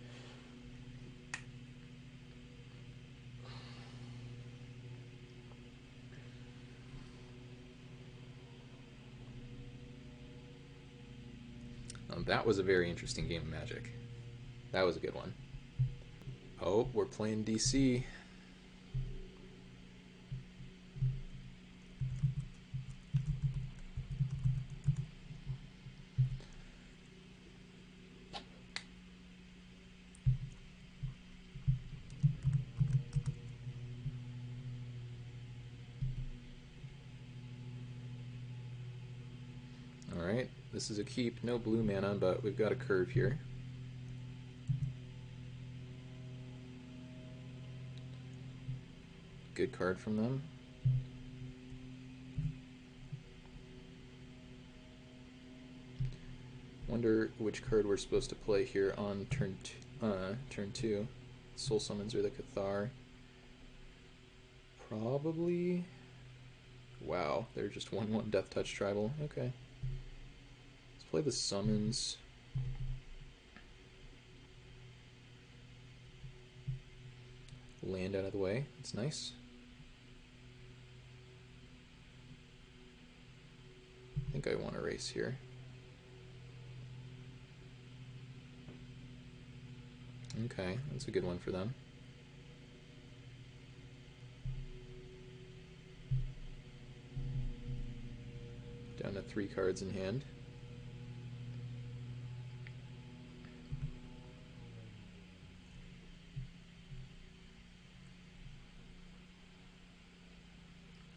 That was a very interesting game of Magic. That was a good one. Oh, we're playing DC. this is a keep, no blue mana, but we've got a curve here. Good card from them. Wonder which card we're supposed to play here on turn two. Soul Summons or the Cathar. Probably. Wow, they're just 1/1 Death Touch Tribal. Okay. Let's play the Summons. Land out of the way. That's nice. I think I want to race here. Okay, that's a good one for them. Down to 3 cards in hand.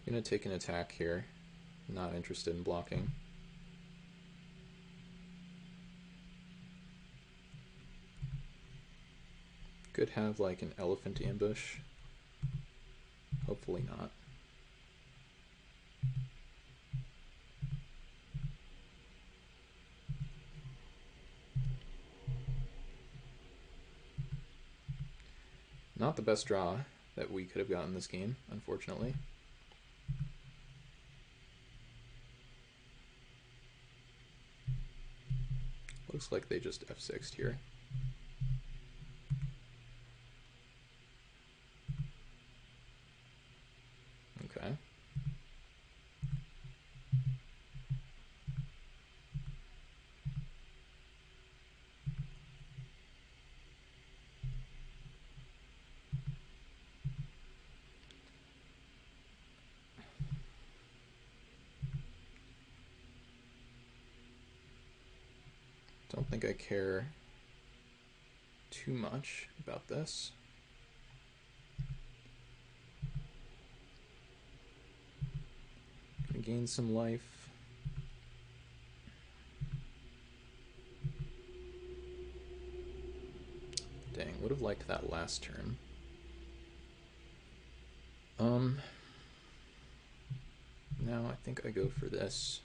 Gonna take an attack here. Not interested in blocking. Could have like an elephant ambush. Hopefully not. Not the best draw that we could have gotten this game, unfortunately. Looks like they just F6'd here. Okay. Don't think I care too much about this. Gonna gain some life. Dang, would have liked that last turn. Now I think I go for this.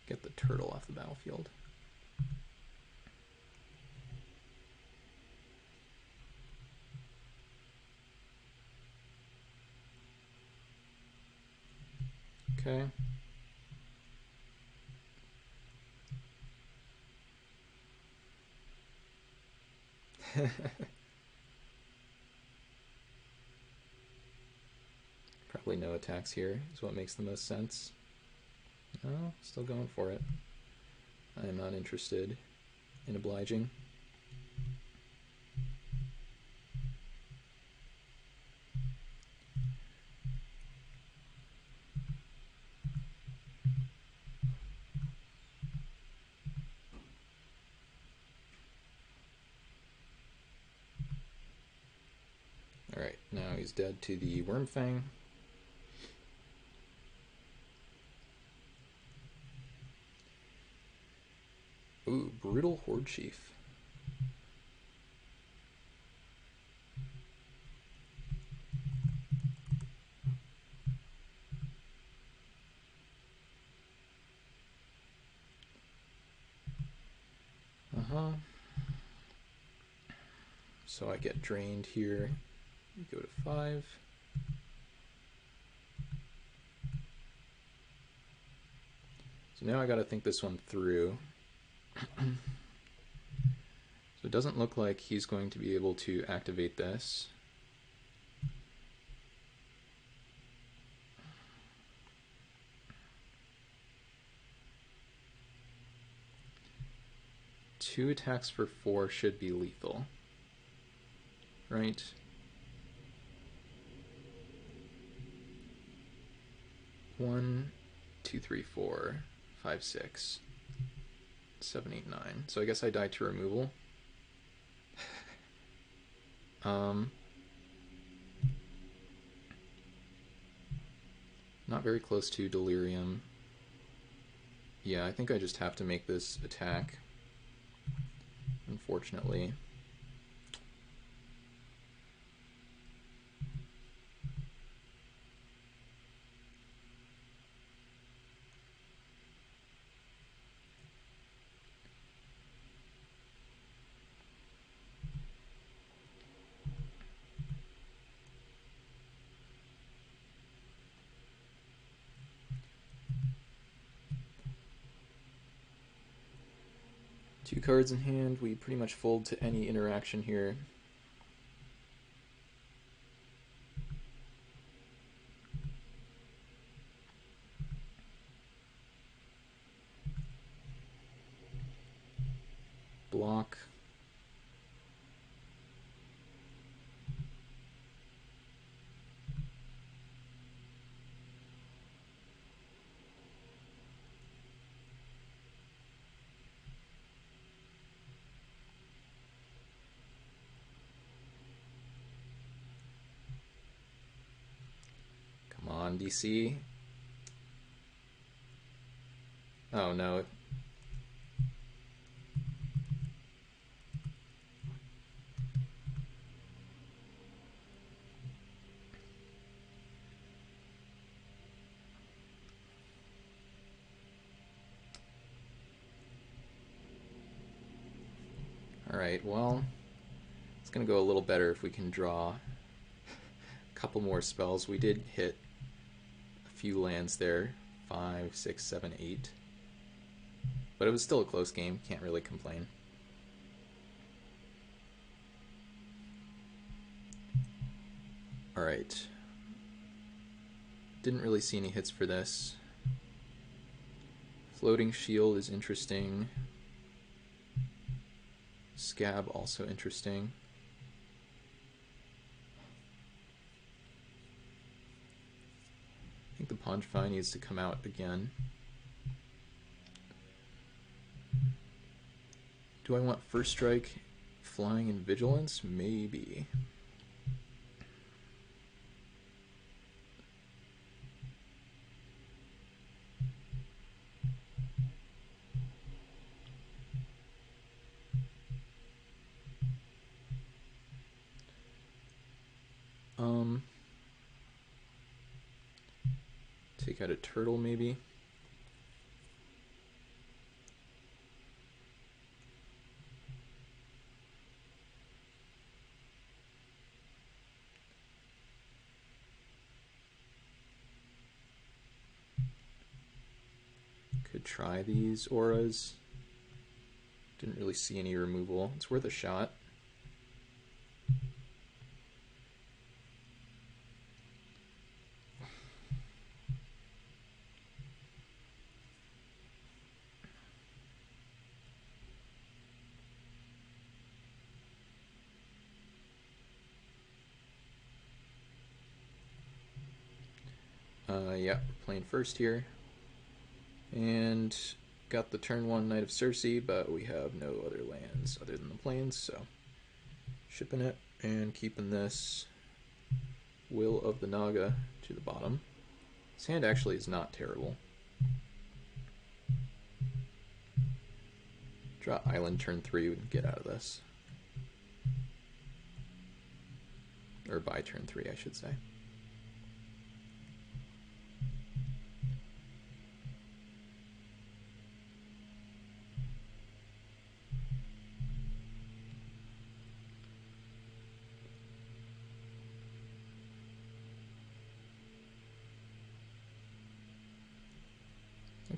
Get the turtle off the battlefield. Okay. Probably no attacks here is what makes the most sense. Oh, still going for it. I am not interested in obliging. Alright, now he's dead to the Wyrmfang. Ooh, Brutal Horde Chief. So I get drained here. We go to 5. So now I gotta think this one through. So it doesn't look like he's going to be able to activate this. Two attacks for 4 should be lethal, right? 1, 2, 3, 4, 5, 6, 7, 8, 9. So I guess I die to removal. Not very close to Delirium. Yeah, I think I just have to make this attack, unfortunately. Two cards in hand, we pretty much fold to any interaction here. Block. Come on, DC. Oh no. Alright, well, it's going to go a little better if we can draw a couple more spells. We did hit a few lands there, 5, 6, 7, 8. But it was still a close game, can't really complain. Alright. Didn't really see any hits for this. Floating Shield is interesting. Scab also interesting. I think the Pondify needs to come out again. Do I want First Strike, Flying, and Vigilance? Maybe. Take out a turtle, maybe. Could try these auras. Didn't really see any removal. It's worth a shot. Yeah, playing first here. And got the turn 1 Knight of Circe, but we have no other lands other than the plains, so shipping it and keeping this Will of the Naga to the bottom. This hand actually is not terrible. Draw Island turn 3, we can get out of this. Or by turn 3, I should say.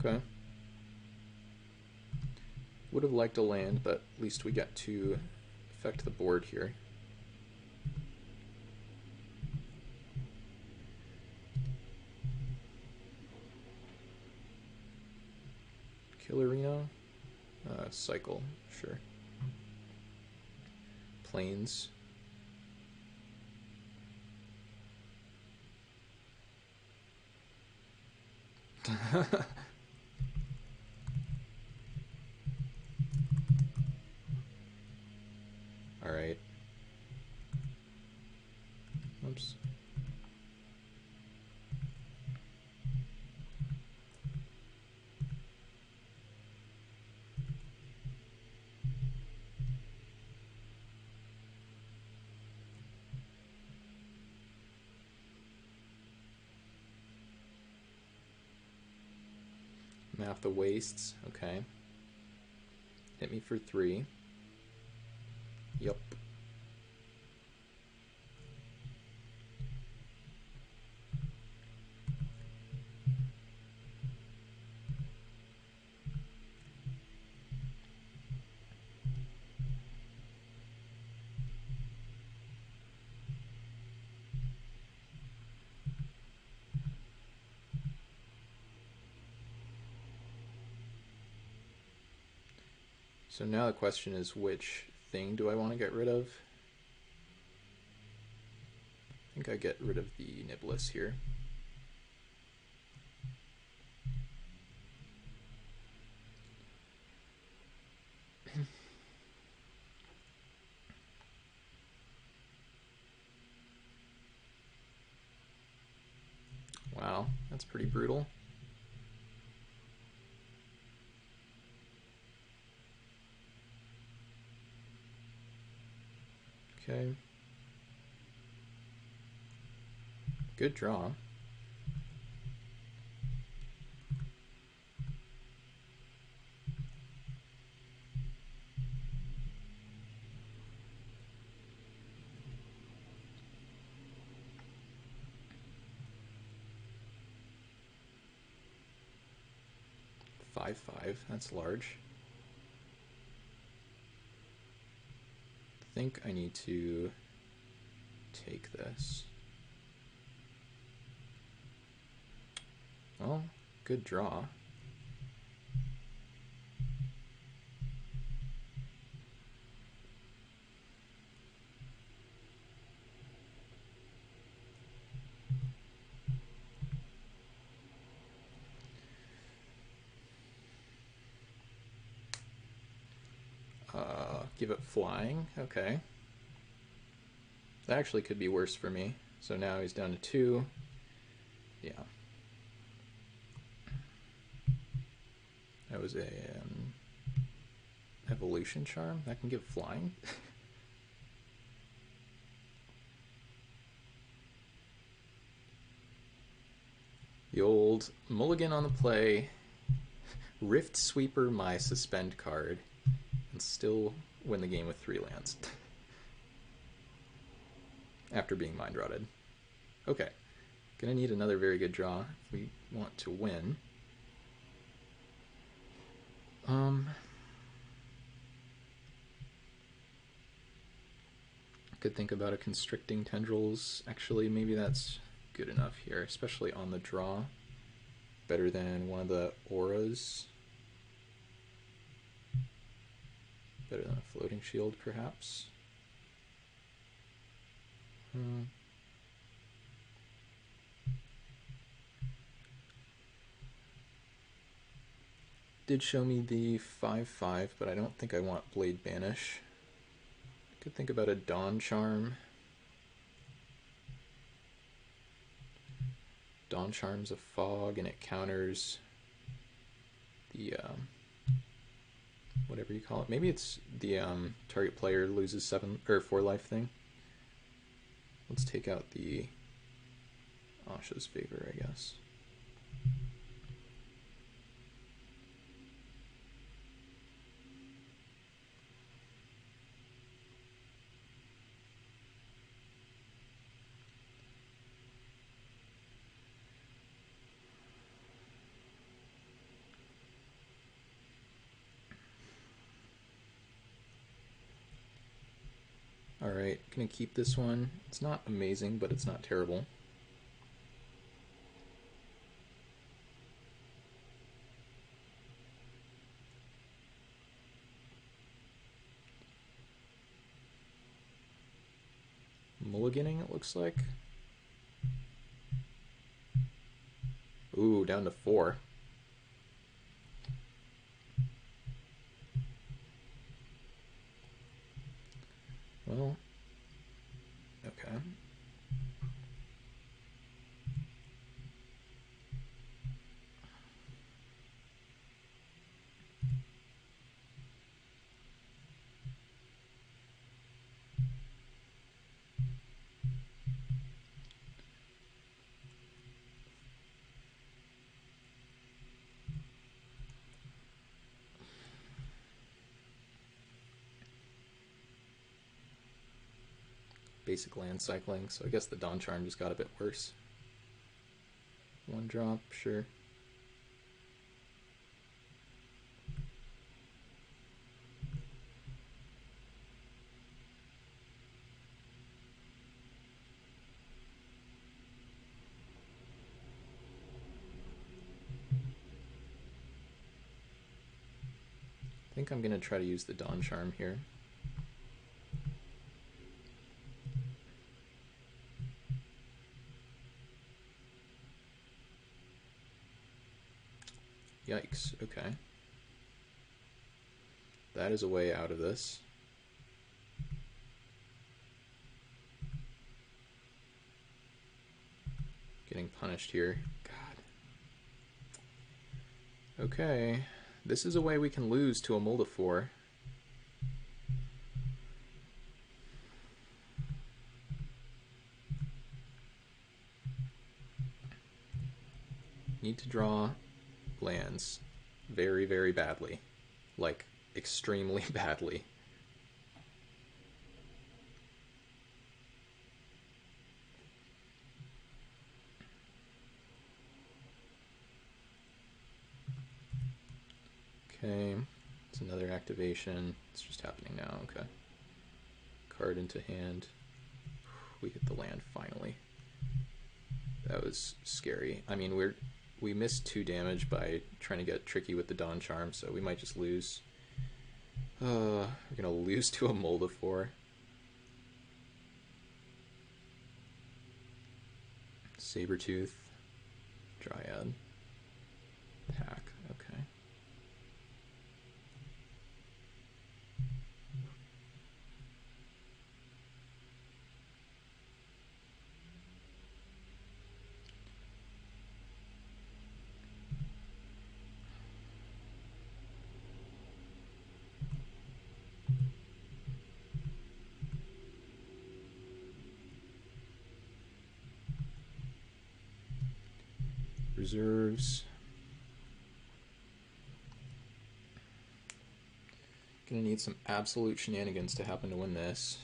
Okay. Would have liked a land, but at least we got to affect the board here. Killerino? Cycle, sure. Plains. Alright. Oops. Map the wastes. Okay. Hit me for 3. Yup. So now the question is, which thing do I want to get rid of? I think I get rid of the Niblis here. Wow, that's pretty brutal. Okay. Good draw. Five, that's large. I think I need to take this. Oh, good draw. Give it flying. Okay. That actually could be worse for me. So now he's down to 2. Yeah. That was a evolution charm. That can give flying. The old mulligan on the play. Rift Sweeper my suspend card. And still win the game with 3 lands. After being mind rotted. Okay. Gonna need another very good draw if we want to win. Could think about a Constricting Tendrils. Actually, maybe that's good enough here, especially on the draw. Better than one of the auras. Better than a Floating Shield, perhaps. Did show me the 5/5, but I don't think I want Blade Banish. Could think about a Dawn Charm. Dawn Charm's a fog, and it counters the whatever you call it. Maybe it's the target player loses 7 or 4 life thing. Let's take out the Asha's Favor, I guess. Alright, gonna keep this one. It's not amazing, but it's not terrible. Mulliganing, it looks like. Ooh, down to 4. Well, okay. Basic land cycling, so I guess the Dawn Charm just got a bit worse. One drop, sure. I think I'm going to try to use the Dawn Charm here. Yikes, okay. That is a way out of this. Getting punished here. God. Okay. This is a way we can lose to a Moldifor. Need to draw lands very, very badly. Like, extremely badly. Okay, it's another activation. It's just happening now, okay. Card into hand. We hit the land finally. That was scary. I mean, we missed 2 damage by trying to get tricky with the Dawn Charm, so we might just lose. We're gonna lose to a Moldifor. Sabertooth. Dryad. Pack, okay. Reserves. Gonna need some absolute shenanigans to happen to win this.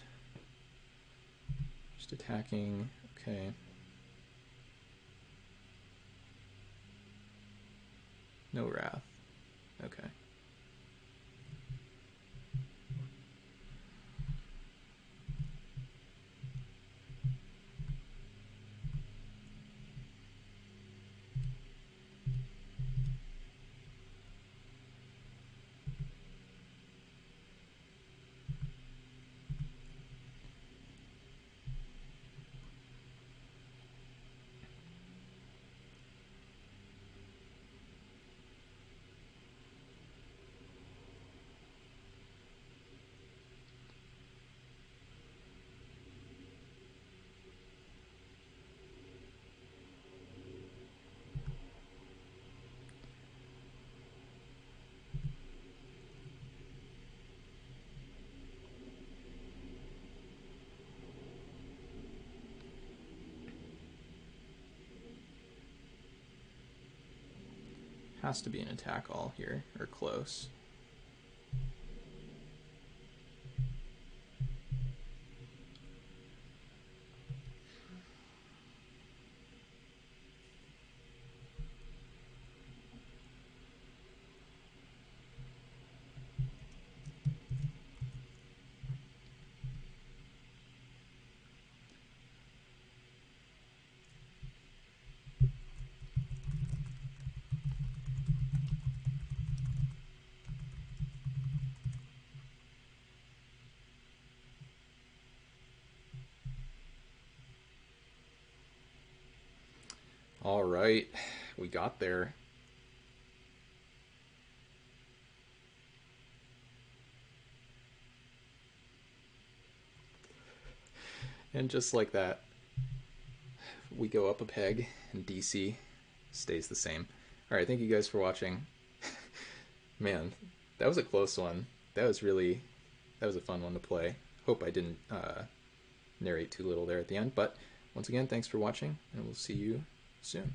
Just attacking, okay. No Wrath, okay. Has to be an attack all here, or close. All right, we got there. And just like that, we go up a peg, and DC stays the same. All right, thank you guys for watching. Man, that was a close one. That was a fun one to play. Hope I didn't narrate too little there at the end, but once again, thanks for watching, and we'll see you soon.